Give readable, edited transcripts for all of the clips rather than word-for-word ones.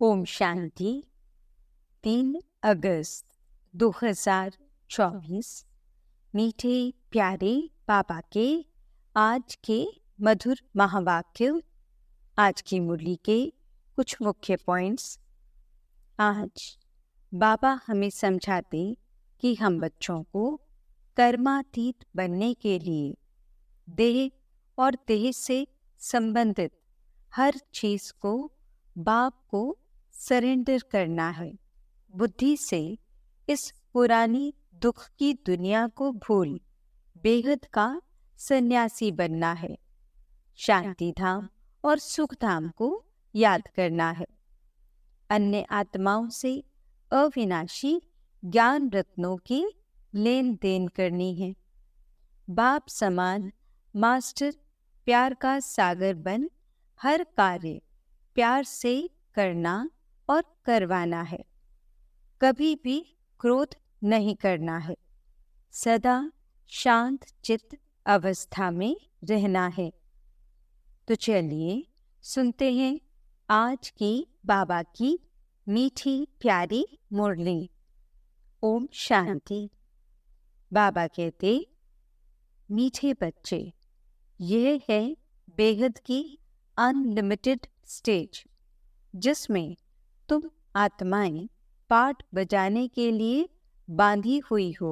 ओम शांति। 3 अगस्त 2024। मीठे प्यारे बाबा के आज के मधुर महावाक्य। आज की मुरली के कुछ मुख्य पॉइंट्स। आज बाबा हमें समझाते कि हम बच्चों को कर्मातीत बनने के लिए देह और देह से संबंधित हर चीज को बाप को सरेंडर करना है। बुद्धि से इस पुरानी दुख की दुनिया को भूल बेहद का सन्यासी बनना है। शांति धाम और सुख धाम को याद करना है। अन्य आत्माओं से अविनाशी ज्ञान रत्नों की लेन देन करनी है। बाप समान मास्टर प्यार का सागर बन हर कार्य प्यार से करना और करवाना है। कभी भी क्रोध नहीं करना है। सदा शांत चित्त अवस्था में रहना है। तो चलिए सुनते हैं आज की बाबा की मीठी प्यारी मुरली। ओम शांति। बाबा कहते, मीठे बच्चे, यह है बेहद की अनलिमिटेड स्टेज जिसमें तुम आत्माएं पाठ बजाने के लिए बांधी हुई हो।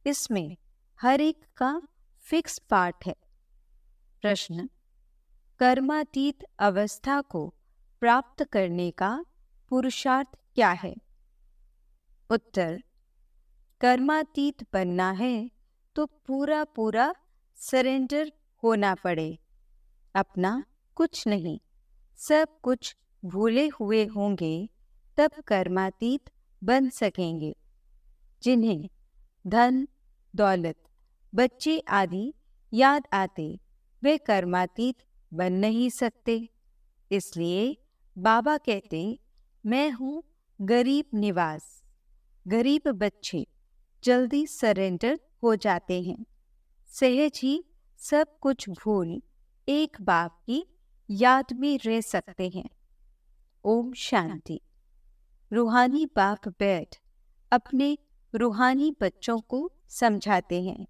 इसमें हर एक का फिक्स पाठ है। प्रश्न: कर्मातीत अवस्था को प्राप्त करने का पुरुषार्थ क्या है? उत्तर: कर्मातीत बनना है तो पूरा पूरा सरेंडर होना पड़े। अपना कुछ नहीं, सब कुछ भूले हुए होंगे तब कर्मातीत बन सकेंगे। जिन्हें धन दौलत बच्चे आदि याद आते वे कर्मातीत बन नहीं सकते। इसलिए बाबा कहते, मैं हूँ गरीब निवास। गरीब बच्चे जल्दी सरेंडर हो जाते हैं। सहज ही सब कुछ भूल एक बाप की याद में रह सकते हैं। ओम शांति। रूहानी बाप बैठ अपने रूहानी बच्चों को समझाते हैं।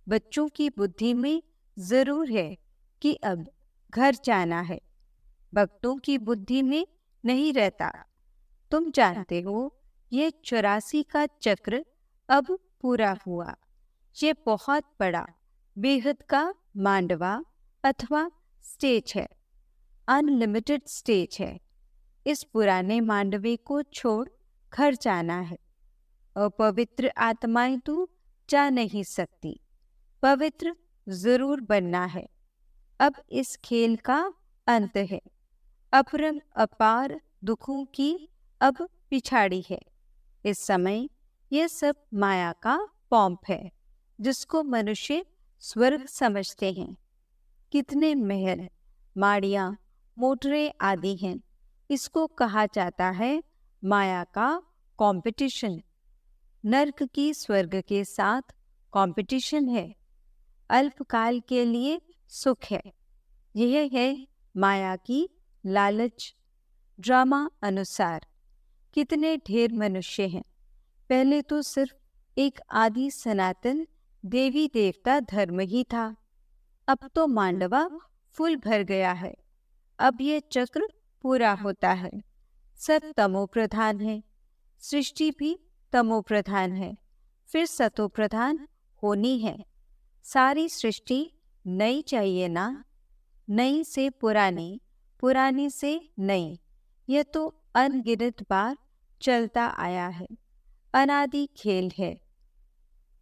बच्चों की बुद्धि में जरूर है कि अब घर जाना है। भक्तों की बुद्धि में नहीं रहता। तुम जानते हो ये 84 का चक्र अब पूरा हुआ। ये बहुत बड़ा बेहद का मांडवा अथवा स्टेज है। अनलिमिटेड स्टेज है। इस पुराने मांडवे को छोड़ घर जाना है। अपवित्र आत्माएं तो जा नहीं सकती। पवित्र जरूर बनना है। अब इस खेल का अंत है। अपरम अपार दुखों की अब पिछाड़ी है। इस समय यह सब माया का पॉम्प है जिसको मनुष्य स्वर्ग समझते हैं। कितने महल, माड़ियाँ, मोटरें आदि हैं। इसको कहा जाता है माया का कंपटीशन। नर्क की स्वर्ग के साथ कंपटीशन है। अल्पकाल के लिए सुख है। यह है माया की लालच। ड्रामा अनुसार कितने ढेर मनुष्य हैं। पहले तो सिर्फ एक आदि सनातन देवी देवता धर्म ही था। अब तो मांडवा फुल भर गया है। अब ये चक्र पूरा होता है। सब तमो प्रधान है। सृष्टि भी तमो प्रधान है। फिर सतो प्रधान होनी है। सारी सृष्टि नई चाहिए ना। नई से पुरानी, पुरानी से नई, यह तो अनगिनत बार चलता आया है। अनादि खेल है।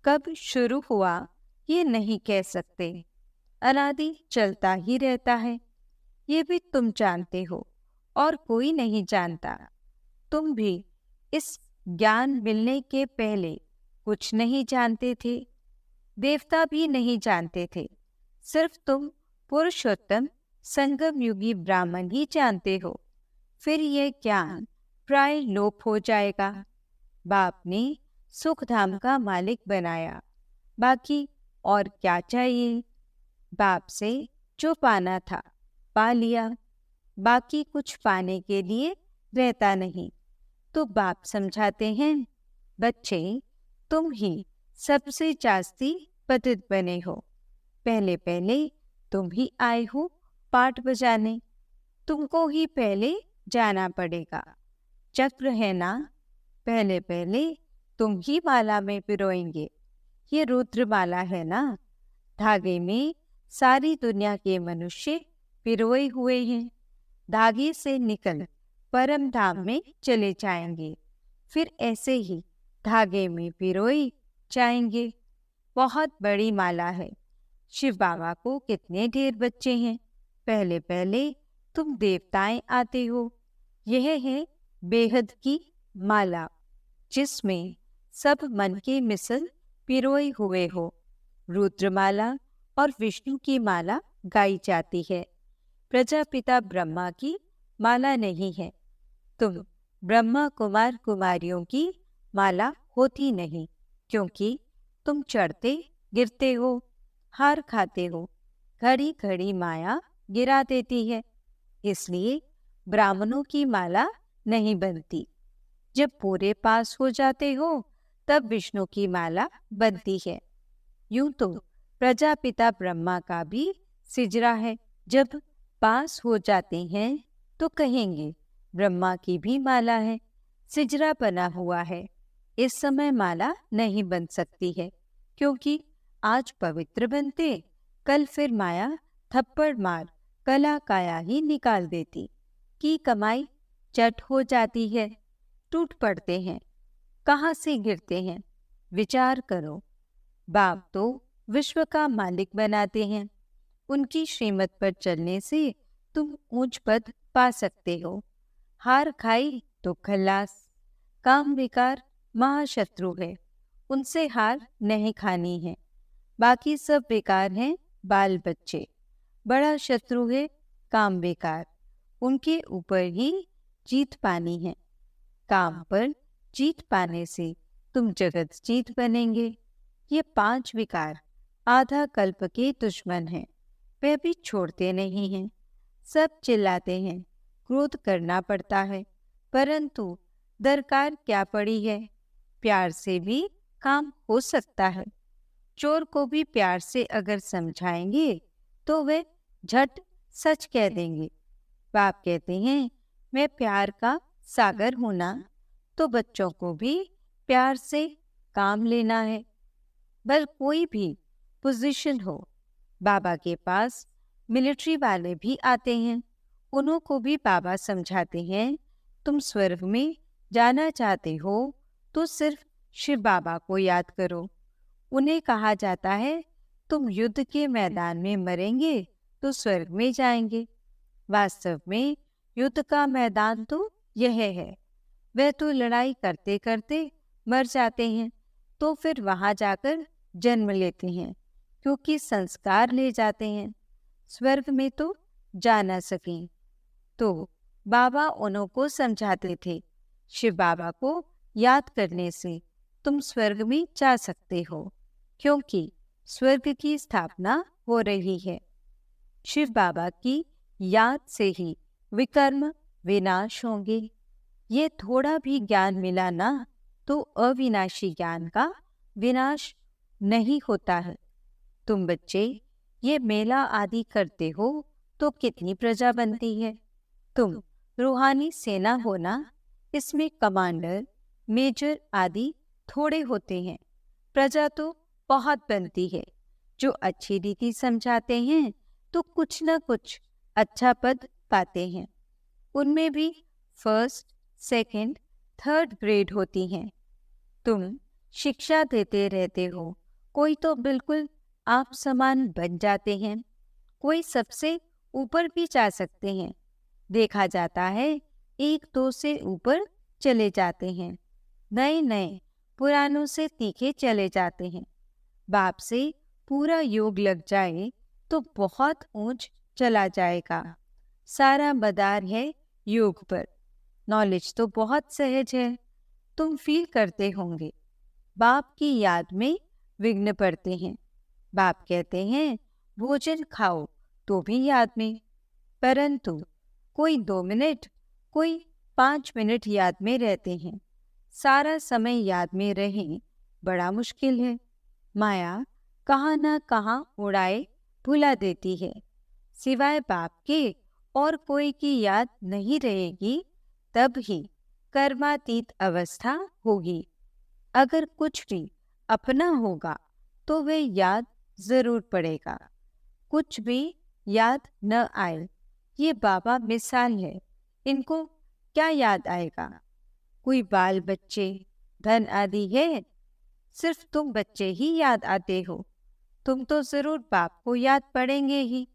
कब शुरू हुआ ये नहीं कह सकते। अनादि चलता ही रहता है। ये भी तुम जानते हो और कोई नहीं जानता। तुम भी इस ज्ञान मिलने के पहले कुछ नहीं जानते थे। देवता भी नहीं जानते थे। सिर्फ तुम पुरुषोत्तम संगम युगी ब्राह्मण ही जानते हो। फिर यह ज्ञान प्राय लोप हो जाएगा। बाप ने सुख धाम का मालिक बनाया। बाकी और क्या चाहिए? बाप से जो पाना था पा लिया। बाकी कुछ पाने के लिए रहता नहीं। तो बाप समझाते हैं, बच्चे तुम ही सबसे जास्ती पतित बने हो। पहले पहले तुम ही आए हो पाठ बजाने, तुमको ही पहले जाना पड़ेगा। चक्र है ना, पहले पहले तुम ही माला में पिरोएंगे। ये रुद्र माला है ना, धागे में सारी दुनिया के मनुष्य पिरोए हुए हैं। धागे से निकल परम धाम में चले जाएंगे, फिर ऐसे ही धागे में पिरोए जाएंगे। बहुत बड़ी माला है। शिव बाबा को कितने ढेर बच्चे हैं। पहले पहले तुम देवताएं आते हो। यह है बेहद की माला, जिसमें सब मन के मिसल पिरोए हुए हो। रुद्रमाला और विष्णु की माला गाई जाती है। प्रजापिता ब्रह्मा की माला नहीं है। तुम ब्रह्मा कुमार कुमारियों की माला होती नहीं, क्योंकि तुम चढ़ते गिरते हो, हार खाते हो। घड़ी घड़ी माया गिरा देती है, इसलिए ब्राह्मणों की माला नहीं बनती। जब पूरे पास हो जाते हो तब विष्णु की माला बनती है। यूं तो प्रजापिता ब्रह्मा का भी सिजरा है। जब पास हो जाते हैं तो कहेंगे ब्रह्मा की भी माला है, सिजरा बना हुआ है। इस समय माला नहीं बन सकती है, क्योंकि आज पवित्र बनते, कल फिर माया थप्पड़ मार कला काया ही निकाल देती। की कमाई चट हो जाती है, टूट पड़ते हैं। कहाँ से गिरते हैं, विचार करो। बाप तो विश्व का मालिक बनाते हैं। उनकी श्रीमत पर चलने से तुम ऊंच पद पा सकते हो। हार खाई तो खल्लास। काम विकार महाशत्रु है, उनसे हार नहीं खानी है। बाकी सब बेकार हैं बाल बच्चे। बड़ा शत्रु है काम विकार, उनके ऊपर ही जीत पानी है। काम पर जीत पाने से तुम जगत जीत बनेंगे। ये 5 विकार आधा कल्प के दुश्मन हैं, वे भी छोड़ते नहीं हैं। सब चिल्लाते हैं, क्रोध करना पड़ता है, परंतु दरकार क्या पड़ी है, प्यार से भी काम हो सकता है। चोर को भी प्यार से अगर समझाएंगे तो वे झट सच कह देंगे। बाप कहते हैं, मैं प्यार का सागर हूं ना, तो बच्चों को भी प्यार से काम लेना है। बल कोई भी पोजीशन हो, बाबा के पास मिलिट्री वाले भी आते हैं, उन्हों को भी बाबा समझाते हैं, तुम स्वर्ग में जाना चाहते हो तो सिर्फ शिव बाबा को याद करो। उन्हें कहा जाता है, तुम युद्ध के मैदान में मरेंगे तो स्वर्ग में जाएंगे। वास्तव में युद्ध का मैदान तो यह है। वह तो लड़ाई करते करते मर जाते हैं, तो फिर वहां जाकर जन्म लेते हैं, क्योंकि संस्कार ले जाते हैं। स्वर्ग में तो जा न सकें, तो बाबा उन्हों को समझाते थे, शिव बाबा को याद करने से तुम स्वर्ग में जा सकते हो, क्योंकि स्वर्ग की स्थापना हो रही है। शिव बाबा की याद से ही विकर्म विनाश होंगे। ये थोड़ा भी ज्ञान मिला ना, तो अविनाशी ज्ञान का विनाश नहीं होता है। तुम बच्चे ये मेला आदि करते हो तो कितनी प्रजा बनती है। तुम रूहानी सेना हो ना, इसमें कमांडर मेजर आदि थोड़े होते हैं, प्रजा तो बहुत बनती है। जो अच्छी रीति समझाते हैं तो कुछ न कुछ अच्छा पद पाते हैं। उनमें भी फर्स्ट, सेकंड, थर्ड ग्रेड होती हैं। तुम शिक्षा देते रहते हो, कोई तो बिल्कुल आप समान बन जाते हैं, कोई सबसे ऊपर भी जा सकते हैं। देखा जाता है 1-2 से ऊपर चले जाते हैं। नए नए पुरानों से तीखे चले जाते हैं। बाप से पूरा योग लग जाए तो बहुत ऊंच चला जाएगा। सारा मदार है योग पर। नॉलेज तो बहुत सहज है, तुम फील करते होंगे। बाप की याद में विघ्न पड़ते हैं। बाप कहते हैं भोजन खाओ तो भी याद में, परंतु कोई 2 मिनट, कोई 5 मिनट याद में रहते हैं, सारा समय याद में रहें बड़ा मुश्किल है। माया कहाँ न कहाँ उड़ाए भुला देती है। सिवाय बाप के और कोई की याद नहीं रहेगी, तब ही कर्मातीत अवस्था होगी। अगर कुछ भी अपना होगा तो वे याद जरूर पड़ेगा। कुछ भी याद न आए, ये बाबा मिसाल है, इनको क्या याद आएगा? कोई बाल बच्चे, धन आदि है? सिर्फ तुम बच्चे ही याद आते हो। तुम तो जरूर बाप को याद पड़ेंगे ही,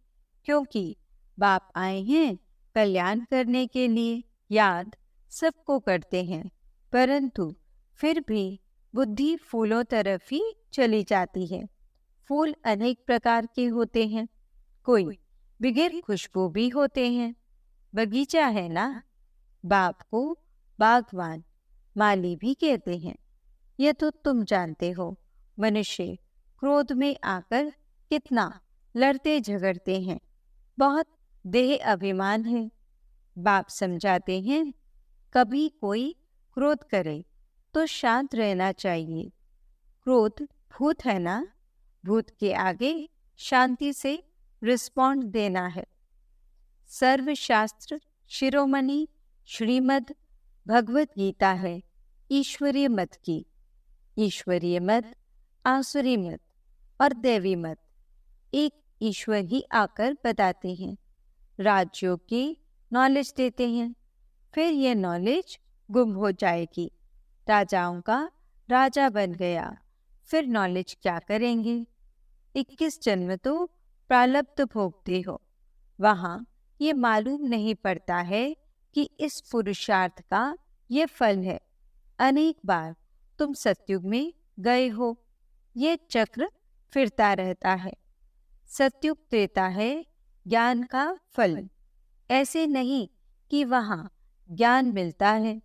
क्योंकि बाप आए हैं कल्याण करने के लिए। याद सबको करते हैं, परंतु फिर भी बुद्धि फूलों तरफ ही चली जाती है। फूल अनेक प्रकार के होते हैं, कोई बिगैर खुशबू भी होते हैं। बगीचा है ना, बाप को बागवान, माली भी कहते हैं। यह तो तुम जानते हो। मनुष्य क्रोध में आकर कितना लड़ते झगड़ते हैं, बहुत देह अभिमान है। बाप समझाते हैं, कभी कोई क्रोध करे तो शांत रहना चाहिए। क्रोध भूत है ना, भूत के आगे शांति से रिस्पॉन्ड देना है। सर्वशास्त्र शिरोमणि श्रीमद् भगवत गीता है ईश्वरीय मत की। ईश्वरीय मत, आसुरी मत और दैवी मत एक ईश्वर ही आकर बताते हैं। राजयोग की नॉलेज देते हैं, फिर यह नॉलेज गुम हो जाएगी। राजाओं का राजा बन गया, फिर नॉलेज क्या करेंगे? 21 जन्म तो प्रारब्ध भोगते हो, वहाँ ये मालूम नहीं पड़ता है कि इस पुरुषार्थ का ये फल है। अनेक बार तुम सतयुग में गए हो, ये चक्र फिरता रहता है। सतयुग देता है ज्ञान का फल, ऐसे नहीं कि वहाँ ज्ञान मिलता है।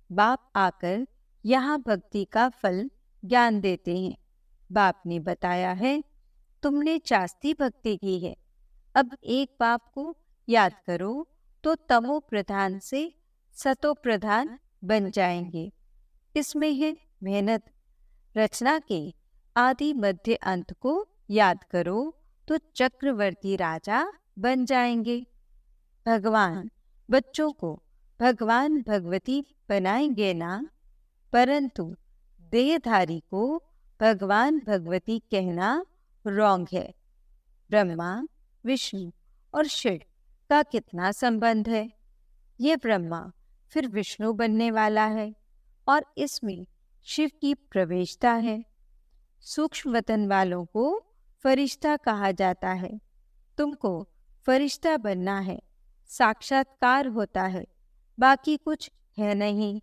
बाप आकर यहाँ भक्ति का फल ज्ञान देते हैं। बाप ने बताया है, तुमने चास्ती भक्ति की है, अब एक बाप को याद करो तो तमो प्रधान से सतो प्रधान बन जाएंगे। इसमें है मेहनत। रचना के आदि मध्य अंत को याद करो तो चक्रवर्ती राजा बन जाएंगे। भगवान बच्चों को भगवान भगवती बनाएंगे ना, परंतु देहधारी को भगवान भगवती कहना रॉन्ग है। ब्रह्मा, विष्णु और शिव का कितना संबंध है? ये ब्रह्मा फिर विष्णु बनने वाला है और इसमें शिव की प्रवेशता है। सूक्ष्म वतन वालों को फरिश्ता कहा जाता है। तुमको फरिश्ता बनना है, साक्षात्कार होता है, बाकी कुछ है नहीं।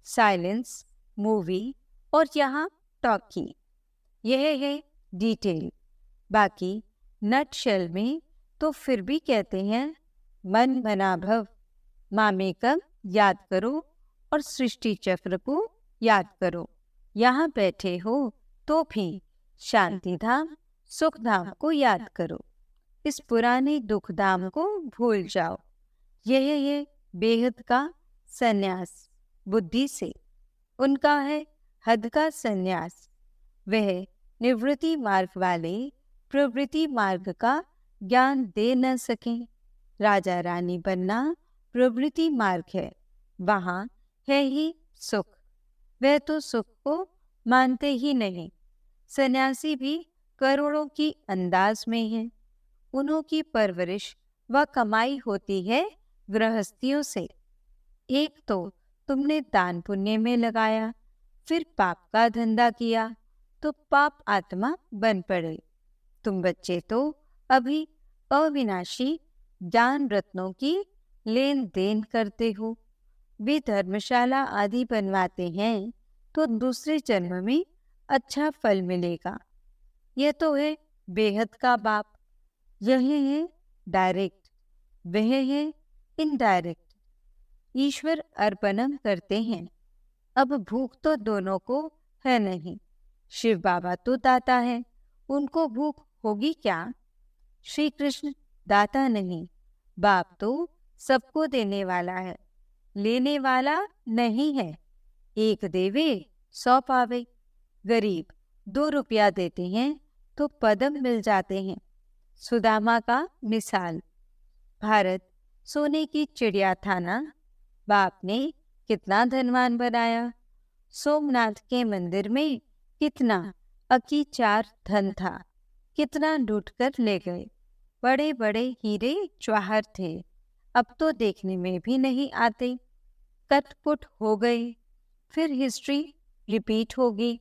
साइलेंस, मूवी और यहाँ टॉकी, यह है डिटेल। बाकी नट शेल में तो फिर भी कहते हैं मन मना भव। मामेकम याद करो और सृष्टि चक्र को याद करो। यहाँ बैठे हो तो भी शांति धाम, सुख धाम को याद करो। इस पुराने दुख धाम को भूल जाओ। यह बेहद का संन्यास बुद्धि से। उनका है हद का संन्यास। वह निवृत्ति मार्ग वाले प्रवृत्ति मार्ग का ज्ञान दे न सकें। राजा रानी बनना प्रवृत्ति मार्ग है, वहाँ है ही सुख। वह तो सुख को मानते ही नहीं। सन्यासी भी करोड़ों की अंदाज में है। उन्हों की परवरिश व कमाई होती है गृहस्थियों से। एक तो तुमने दान पुण्य में लगाया, फिर पाप का धंधा किया तो पाप आत्मा बन पड़े। तुम बच्चे तो अभी अविनाशी ज्ञान रत्नों की लेन देन करते हो। वे धर्मशाला आदि बनवाते हैं तो दूसरे जन्म में अच्छा फल मिलेगा। यह तो है बेहद का बाप। यह है डायरेक्ट, वह है इनडायरेक्ट। ईश्वर अर्पणम करते हैं। अब भूख तो दोनों को है नहीं। शिव बाबा तो दाता है, उनको भूख होगी क्या? श्री कृष्ण दाता नहीं, बाप तो सबको देने वाला है। लेने वाला नहीं है, एक देवे 100 पावे। गरीब 2 रुपया देते हैं तो पदम मिल जाते हैं। सुदामा का मिसाल। भारत सोने की चिड़िया था ना, बाप ने कितना धनवान बनाया। सोमनाथ के मंदिर में कितना अकीचार धन था, कितना लूट कर ले गए। बड़े बड़े हीरे जवाहर थे, अब तो देखने में भी नहीं आते। कटपुट हो गए, फिर हिस्ट्री रिपीट होगी।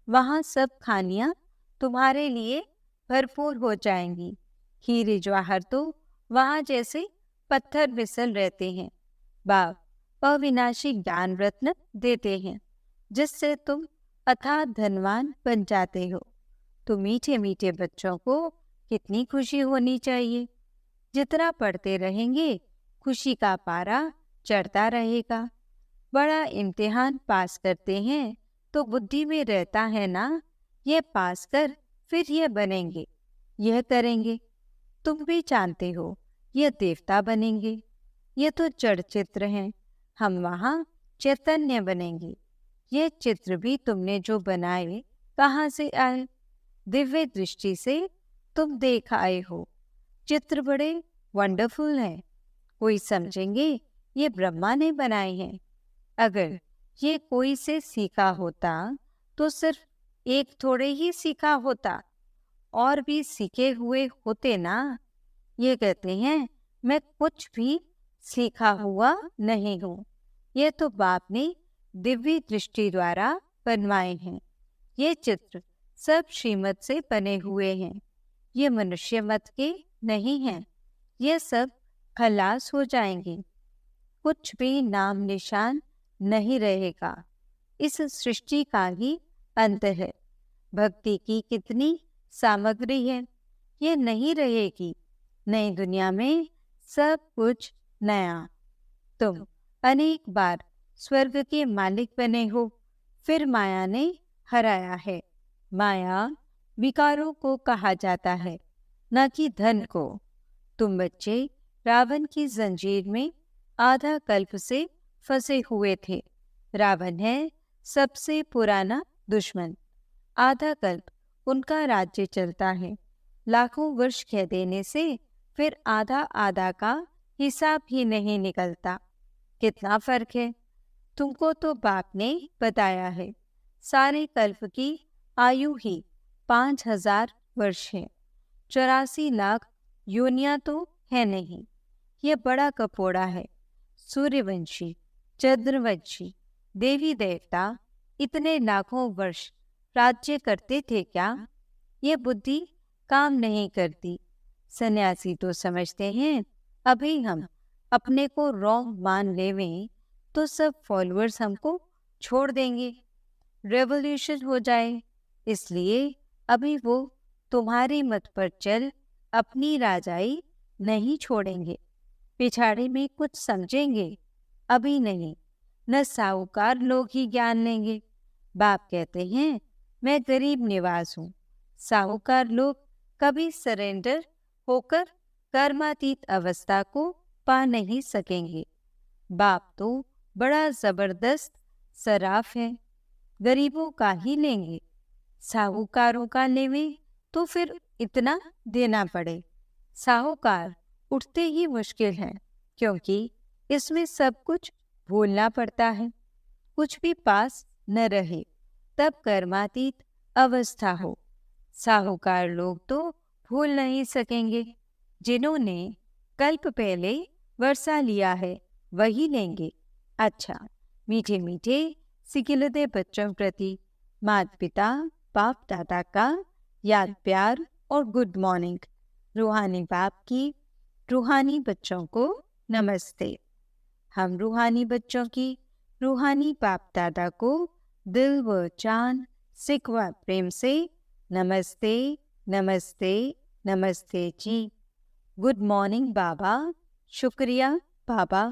वहाँ सब खानियाँ तुम्हारे लिए भरपूर हो जाएंगी। हीरे जवाहर तो वहाँ जैसे पत्थर फिसल रहते हैं। बाप अविनाशी ज्ञान रत्न देते हैं, जिससे तुम अथाह धनवान बन जाते हो। तो मीठे मीठे बच्चों को कितनी खुशी होनी चाहिए। जितना पढ़ते रहेंगे खुशी का पारा चढ़ता रहेगा। बड़ा इम्तिहान पास करते हैं तो बुद्धि में रहता है ना, ये पास कर फिर ये बनेंगे, यह करेंगे। तुम भी जानते हो ये देवता बनेंगे। ये तो जड़ चित्र हैं, हम वहाँ चैतन्य बनेंगे। ये चित्र भी तुमने जो बनाए कहाँ से आए? दिव्य दृष्टि से तुम देख आए हो। चित्र बड़े वंडरफुल हैं। कोई समझेंगे ये ब्रह्मा ने बनाए हैं। अगर ये कोई से सीखा होता तो सिर्फ एक थोड़े ही सीखा होता, और भी सीखे हुए होते ना। ये कहते हैं मैं कुछ भी सीखा हुआ नहीं हूँ। ये तो बाप ने दिव्य दृष्टि द्वारा बनवाए हैं। ये चित्र सब श्रीमत से बने हुए हैं, ये मनुष्य मत के नहीं हैं। ये सब खलास हो जाएंगे, कुछ भी नाम निशान नहीं रहेगा। इस सृष्टि का ही अंत है। भक्ति की कितनी सामग्री है, ये नहीं रहेगी। नई दुनिया में सब कुछ नया। तुम अनेक बार स्वर्ग के मालिक बने हो, फिर माया ने हराया है। माया विकारों को कहा जाता है, न कि धन को। तुम बच्चे रावण की जंजीर में आधा कल्प से फंसे हुए थे। रावण है सबसे पुराना दुश्मन। आधा कल्प उनका राज्य चलता है। लाखों वर्ष कह देने से फिर आधा आधा का हिसाब ही नहीं निकलता। कितना फर्क है। तुमको तो बाप ने बताया है, सारे कल्प की आयु ही 5000 वर्ष है। 84 लाख योनियां तो है नहीं। यह बड़ा कपोड़ा है। सूर्यवंशी, चंद्रवंशी, देवी देवता इतने लाखों वर्ष राज्य करते थे क्या? ये बुद्धि काम नहीं करती। सन्यासी तो समझते हैं अभी हम अपने को रॉन्ग मान लेवें तो सब फॉलोअर्स हमको छोड़ देंगे, रेवोल्यूशन हो जाए। इसलिए अभी वो तुम्हारी मत पर चल अपनी राजाई नहीं छोड़ेंगे। पिछाड़ी में कुछ समझेंगे, अभी नहीं। न साहूकार लोग ही ज्ञान लेंगे। बाप कहते हैं मैं गरीब निवास हूँ। साहूकार लोग कभी सरेंडर होकर कर्मातीत अवस्था को पा नहीं सकेंगे। बाप तो बड़ा जबरदस्त सराफ है, गरीबों का ही लेंगे। साहूकारों का लेवें तो फिर इतना देना पड़े। साहूकार उठते ही मुश्किल है, क्योंकि इसमें सब कुछ भूलना पड़ता है। कुछ भी पास न रहे तब कर्मातीत अवस्था हो। साहूकार लोग तो भूल नहीं सकेंगे। जिन्होंने कल्प पहले वर्षा लिया है वही लेंगे। अच्छा, मीठे मीठे सिकिलते बच्चों प्रति माता पिता बाप दादा का याद प्यार और गुड मॉर्निंग। रूहानी बाप की रूहानी बच्चों को नमस्ते। हम रूहानी बच्चों की रूहानी बाप दादा को दिल व जान सिकवा प्रेम से नमस्ते नमस्ते नमस्ते जी। गुड मॉर्निंग बाबा। शुक्रिया बाबा।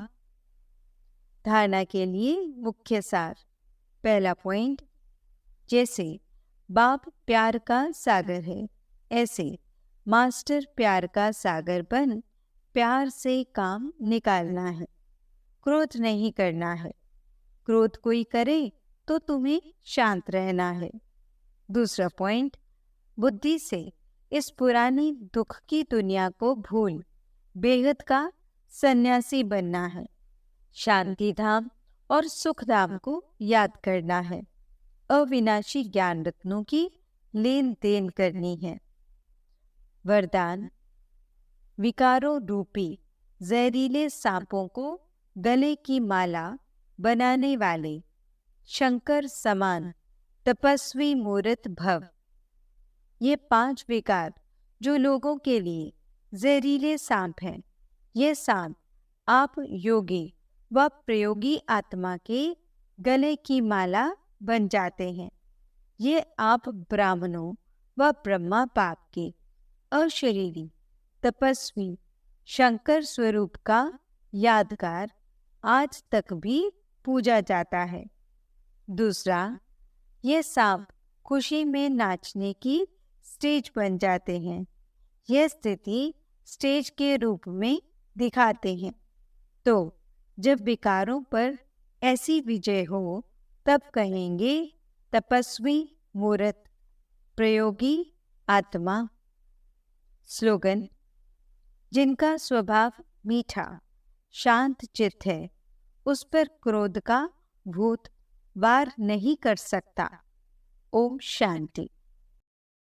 धारणा के लिए मुख्य सार। पहला पॉइंट, जैसे बाप प्यार का सागर है, ऐसे मास्टर प्यार का सागर बन प्यार से काम निकालना है। क्रोध नहीं करना है। क्रोध कोई करे तो तुम्हें शांत रहना है। दूसरा पॉइंट, बुद्धि से इस पुरानी दुख की दुनिया को भूल बेहद का सन्यासी बनना है। शांति धाम और सुख धाम को याद करना है। अविनाशी ज्ञान रत्नों की लेन देन करनी है। वरदान, विकारों रूपी जहरीले सांपों को गले की माला बनाने वाले शंकर समान तपस्वी मूर्त भव। ये 5 विकार जो लोगों के लिए जहरीले सांप हैं, ये सांप आप योगी व प्रयोगी आत्मा के गले की माला बन जाते हैं। ये आप ब्राह्मणों व ब्रह्मा पाप के अशरीरी तपस्वी शंकर स्वरूप का यादगार आज तक भी पूजा जाता है। दूसरा, ये सांप खुशी में नाचने की स्टेज बन जाते हैं। यह स्थिति स्टेज के रूप में दिखाते हैं। तो जब विकारों पर ऐसी विजय हो तब कहेंगे तपस्वी मूर्त प्रयोगी आत्मा। स्लोगन, जिनका स्वभाव मीठा शांत चित्त है, उस पर क्रोध का भूत वार नहीं कर सकता। ओम शांति।